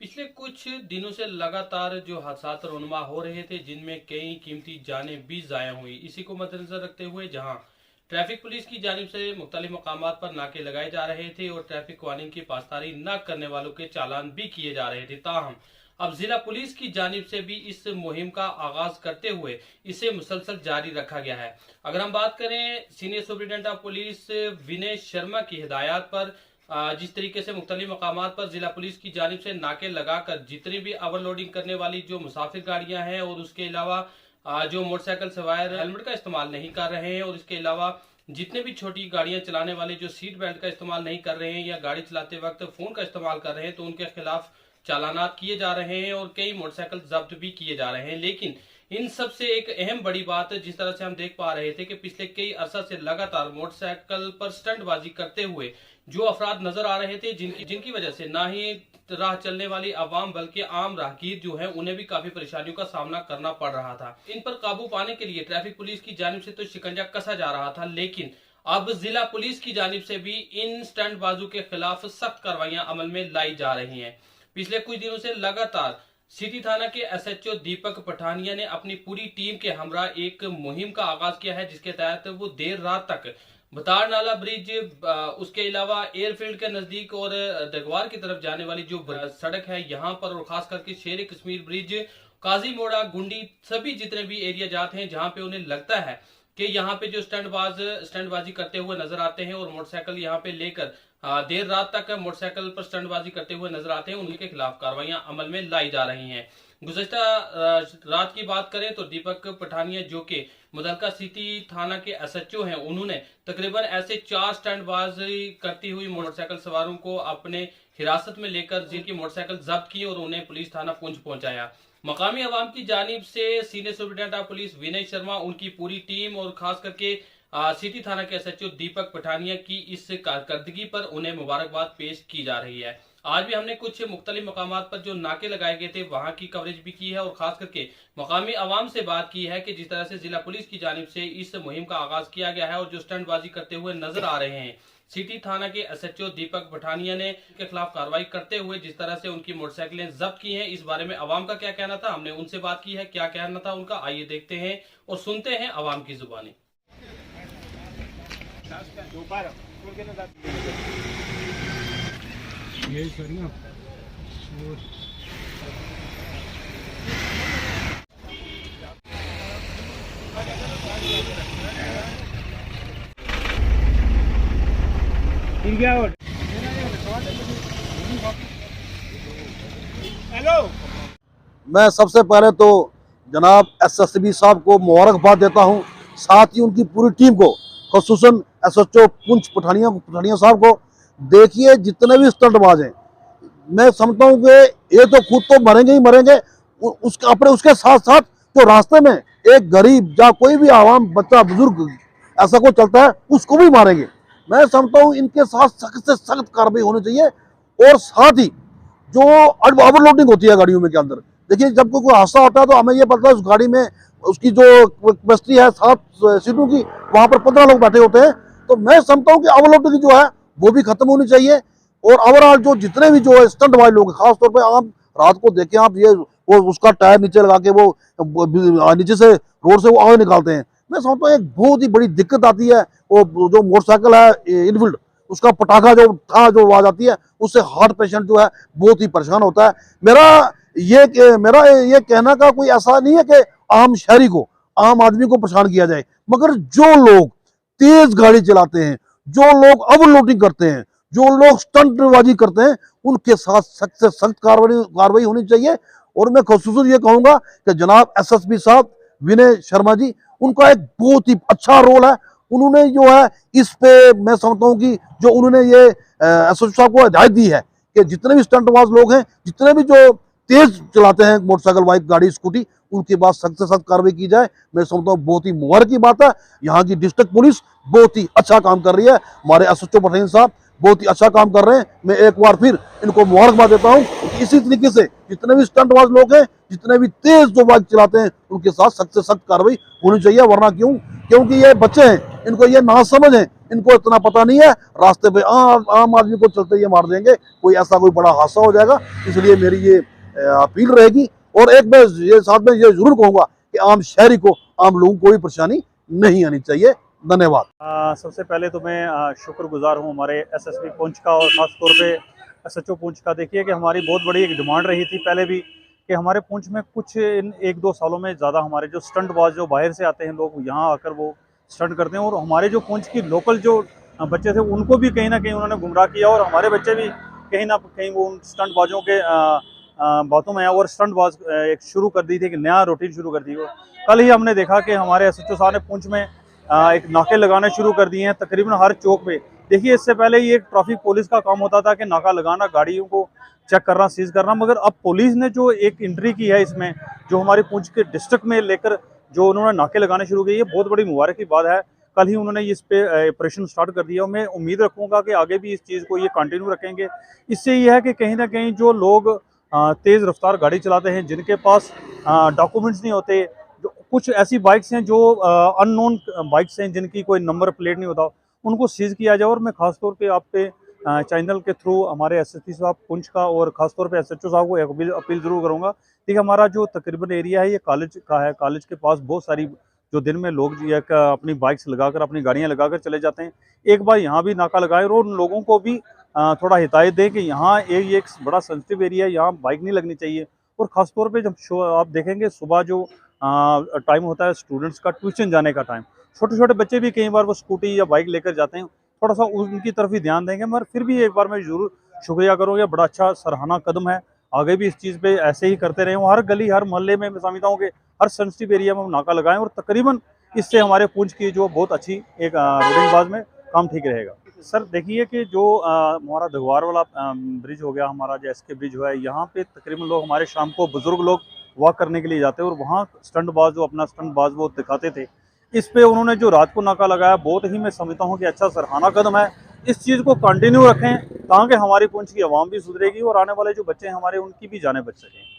पिछले कुछ दिनों से लगातार जो हादसात रोनुमा हो रहे थे, जिनमें कई कीमती जानें भी जाया हुई। इसी को मद्देनजर रखते हुए जहां ट्रैफिक पुलिस की जानिब से मुख्तलिफ मकामात पर नाके लगाए जा रहे थे और ट्रैफिक कानून की पासदारी न करने वालों के चालान भी किए जा रहे थे, ताहम अब जिला पुलिस की जानिब से भी इस मुहिम का आगाज करते हुए इसे मुसलसल जारी रखा गया है। अगर हम बात करें senior superintendent of police Vinay Sharma की हिदायत पर जिस तरीके से मुख्तलिफ मकामात पर जिला पुलिस की जानिब से नाके लगाकर जितनी भी ओवरलोडिंग करने वाली जो मुसाफिर गाड़ियां हैं और उसके अलावा जो मोटरसाइकिल सवार हेलमेट का इस्तेमाल नहीं कर रहे हैं और इसके अलावा जितने भी छोटी गाड़ियां चलाने वाले जो सीट बेल्ट का इस्तेमाल नहीं कर रहे हैं या गाड़ी चलाते वक्त फोन का इस्तेमाल कर रहे हैं, तो उनके खिलाफ चालानात किए जा रहे हैं और कई मोटरसाइकिल जब्त भी किए जा रहे हैं। लेकिन इन सब से एक अहम बड़ी बात, जिस तरह से हम देख पा रहे थे कि पिछले कई अरसा से लगातार मोटरसाइकिल पर स्टंटबाजी करते हुए जो अफराद नजर आ रहे थे, जिनकी वजह से ना ही राह चलने वाली आवाम बल्कि आम राहगीर जो है उन्हें भी काफी परेशानियों का सामना करना पड़ रहा था। इन पर काबू पाने के लिए ट्रैफिक पुलिस की जानिब से तो शिकंजा कसा जा रहा था, लेकिन अब जिला पुलिस की जानिब से भी इन स्टंटबाजों के खिलाफ सख्त कार्रवाइयां अमल में लाई जा रही हैं। पिछले कुछ दिनों से लगातार सिटी थाना के एसएचओ दीपक पठानिया ने अपनी पूरी टीम के हमरा एक मुहिम का आगाज किया है, जिसके तहत वो देर रात तक बतार नाला ब्रिज, उसके अलावा एयरफील्ड के नजदीक और दरगवार की तरफ जाने वाली जो सड़क है यहाँ पर, और खास करके शेर कश्मीर ब्रिज, काजी मोड़ा, गुंडी, सभी जितने भी एरिया जाते हैं जहां पे उन्हें लगता है कि यहाँ पे जो स्टंटबाजी करते हुए नजर आते हैं और मोटरसाइकिल यहाँ पे लेकर देर रात तक मोटरसाइकिल पर स्टंटबाजी करते हुए नजर आते हैं, उनके खिलाफ कार्रवाइयां अमल में लाई जा रही हैं। गुज़श्ता रात की बात करें तो दीपक पठानिया जो कि मुतल्लिका सिटी थाना के एसएचओ हैं, उन्होंने तकरीबन ऐसे 4 स्टंटबाजी करती हुई मोटरसाइकिल सवारों को अपने हिरासत में लेकर जिनकी मोटरसाइकिल जब्त की और उन्हें पुलिस थाना पुंछ पहुंचाया। मकामी अवाम की जानिब से senior superintendent of police Vinay Sharma, उनकी पूरी टीम और खास करके सिटी थाना के एसएचओ दीपक पठानिया की इस कारकर्दगी पर उन्हें मुबारकबाद पेश की जा रही है। आज भी हमने कुछ मुख्तलिफ मकामात पर जो नाके लगाए गए थे वहां की कवरेज भी की है और खास करके मकामी अवाम से बात की है कि जिस तरह से जिला पुलिस की जानिब से इस मुहिम का आगाज किया गया है और जो स्टंटबाजी करते हुए नजर आ रहे हैं, सिटी थाना के एसएचओ दीपक पठानिया ने के खिलाफ कार्रवाई करते हुए जिस तरह से उनकी मोटरसाइकिलें जब्त की हैं, इस बारे में अवाम का क्या कहना था, हमने उनसे बात की है। क्या कहना था उनका, आइए देखते हैं और सुनते हैं अवाम की जुबानी। यही सर ना हेलो। मैं सबसे पहले तो जनाब एसएसबी साहब को मुबारकबाद देता हूं, साथ ही उनकी पूरी टीम को, खसूसन एसएचओ पुंछ पठानिया साहब को। देखिए जितने भी स्टंटबाज हैं, मैं समझता हूं कि ये तो खुद तो मरेंगे ही मरेंगे, उसके साथ साथ जो रास्ते में एक गरीब या कोई भी आवाम बच्चा बुजुर्ग ऐसा को चलता है उसको भी मारेंगे। मैं समझता हूं इनके साथ सख्त से सख्त कार्रवाई होनी चाहिए। और साथ ही जो ओवरलोडिंग होती है गाड़ियों में के अंदर, देखिए जब कोई हादसा होता है तो हमें ये पता है उस गाड़ी में उसकी जो कैपेसिटी है 7 सीटों की, वहां पर 15 लोग बैठे होते हैं। तो मैं समझता हूँ कि ओवरलोडिंग जो है वो भी खत्म होनी चाहिए। और ओवरऑल जो जितने भी जो स्टंट वाले लोग, खासतौर पर आप रात को देखें, आप ये वो उसका टायर नीचे लगा के वो नीचे से रोड से वो आवाज निकालते हैं। मैं समझता हूँ एक बहुत ही बड़ी दिक्कत आती है। वो जो मोटरसाइकिल है इनफील्ड, उसका पटाखा जो था, जो आवाज आती है, उससे हार्ट पेशेंट जो है बहुत ही परेशान होता है। मेरा ये कहना का कोई ऐसा नहीं है कि आम शहरी को, आम आदमी को परेशान किया जाए, मगर जो लोग तेज गाड़ी चलाते हैं, जो लोग ओवरलोडिंग करते हैं, जो लोग स्टंटबाजी करते हैं, उनके साथ सख्त से सख्त कार्रवाई होनी चाहिए। और मैं खसूसन ये कहूंगा कि जनाब एसएसपी साहब विनय शर्मा जी, उनका एक बहुत ही अच्छा रोल है। उन्होंने जो है इस पे मैं समझता हूँ कि जो उन्होंने ये एसएसपी साहब को हिदायत दी है कि जितने भी स्टंटबाज लोग हैं, जितने भी जो तेज चलाते हैं मोटरसाइकिल, बाइक, गाड़ी, स्कूटी, उनके बाद सख्त से सख्त कार्रवाई की जाए। मैं समझता हूँ बहुत ही मुबारक की बात है। यहाँ की डिस्ट्रिक्ट पुलिस बहुत ही अच्छा काम कर रही है, हमारे एसएचओ पठानिया साहब बहुत ही अच्छा काम कर रहे हैं। मैं एक बार फिर इनको मुबारकबाद देता हूँ कि इसी तरीके से जितने भी स्टंटबाज लोग हैं, जितने भी तेज जो बाइक चलाते हैं, उनके साथ सख्त से सख्त कार्रवाई होनी चाहिए। वरना क्योंकि ये बच्चे हैं, इनको ये ना समझ है इनको इतना पता नहीं है, रास्ते पे आम आदमी को चलते ये मार देंगे, कोई ऐसा कोई बड़ा हादसा हो जाएगा। इसलिए मेरी ये अपील रहेगी। और एक मैं ये साथ में ये जरूर कहूंगा कि आम शहरी को, आम लोगों को कोई परेशानी नहीं आनी चाहिए। धन्यवाद। सबसे पहले तो मैं शुक्रगुजार हूँ हमारे एसएसपी पुंछ का और ख़ास तौर पे एसएचओ पुंछ का। देखिए कि हमारी बहुत बड़ी एक डिमांड रही थी पहले भी कि हमारे पुंछ में कुछ इन 1-2 सालों में ज़्यादा हमारे जो स्टंटबाज जो बाहर से आते हैं लोग यहाँ आकर वो स्टंट करते हैं, और हमारे जो पुंछ की लोकल जो बच्चे थे उनको भी कहीं ना कहीं उन्होंने गुमराह किया, और हमारे बच्चे भी कहीं ना कहीं वो उन स्टंटबाजों के बातों में आया और स्टंटबाज एक शुरू कर दी थी, कि नया रूटीन शुरू कर दी। कल ही हमने देखा कि हमारे एसएचओ साहब ने पुंछ में एक नाके लगाने शुरू कर दिए हैं तकरीबन हर चौक पे। देखिए इससे पहले ये एक ट्रैफिक पुलिस का काम होता था कि नाका लगाना, गाड़ियों को चेक करना, सीज करना, मगर अब पुलिस ने जो एक एंट्री की है इसमें, जो हमारे पुंछ के डिस्ट्रिक्ट में लेकर जो उन्होंने नाके लगाने शुरू किए, ये बहुत बड़ी मुबारक की बात है। कल ही उन्होंने इस पे ऑपरेशन स्टार्ट कर दिया। मैं उम्मीद रखूँगा कि आगे भी इस चीज़ को ये कंटिन्यू रखेंगे। इससे ये है कि कहीं ना कहीं जो लोग तेज़ रफ्तार गाड़ी चलाते हैं, जिनके पास डॉक्यूमेंट्स नहीं होते, जो कुछ ऐसी बाइक्स हैं जो अननोन बाइक्स हैं जिनकी कोई नंबर प्लेट नहीं होता, उनको सीज किया जाए। और मैं खास तौर पे आप पे चैनल के थ्रू हमारे एसएसपी साहब पुंछ का और खास तौर पे एसएचओ साहब को एक अपील जरूर करूंगा। देखिए हमारा जो तकरीबन एरिया है ये कॉलेज का है, कॉलेज के पास बहुत सारी जो दिन में लोग अपनी बाइक्स लगाकर, अपनी गाड़ियाँ लगाकर चले जाते हैं। एक बार यहाँ भी नाका लगाएं और उन लोगों को भी थोड़ा हिदायत दें कि यहाँ एक बड़ा सेंसिटिव एरिया है, यहाँ बाइक नहीं लगनी चाहिए। और ख़ास तौर पे जब आप देखेंगे सुबह जो टाइम होता है स्टूडेंट्स का ट्यूशन जाने का टाइम, छोटे छोटे बच्चे भी कई बार वो स्कूटी या बाइक लेकर जाते हैं, थोड़ा सा उनकी तरफ ही ध्यान देंगे। मगर फिर भी एक बार मैं ज़रूर शुक्रिया करूँगा, बड़ा अच्छा सराहना कदम है। आगे भी इस चीज़ पे ऐसे ही करते रहें। हर गली हर मोहल्ले में मैं समझता हूँ कि हर सेंसिटिव एरिया में हम नाका लगाएं, और तकरीबन इससे हमारे पुंछ की जो बहुत अच्छी एक रोडिंगबाज में काम ठीक रहेगा। सर देखिए कि जो हमारा दगवार वाला ब्रिज हो गया, हमारा जो एसके ब्रिज हुआ है, यहाँ पे तकरीबन लोग हमारे शाम को बुजुर्ग लोग वॉक करने के लिए जाते हैं, और वहाँ स्टंटबाज जो अपना स्टंटबाज वो दिखाते थे। इस पे उन्होंने जो रात को नाका लगाया, बहुत ही मैं समझता हूँ कि अच्छा सराहना कदम है। इस चीज़ को कंटिन्यू रखें ताकि हमारी पुंछ की आवाम भी सुधरेगी और आने वाले जो बच्चे हैं हमारे, उनकी भी जानें बच सकें।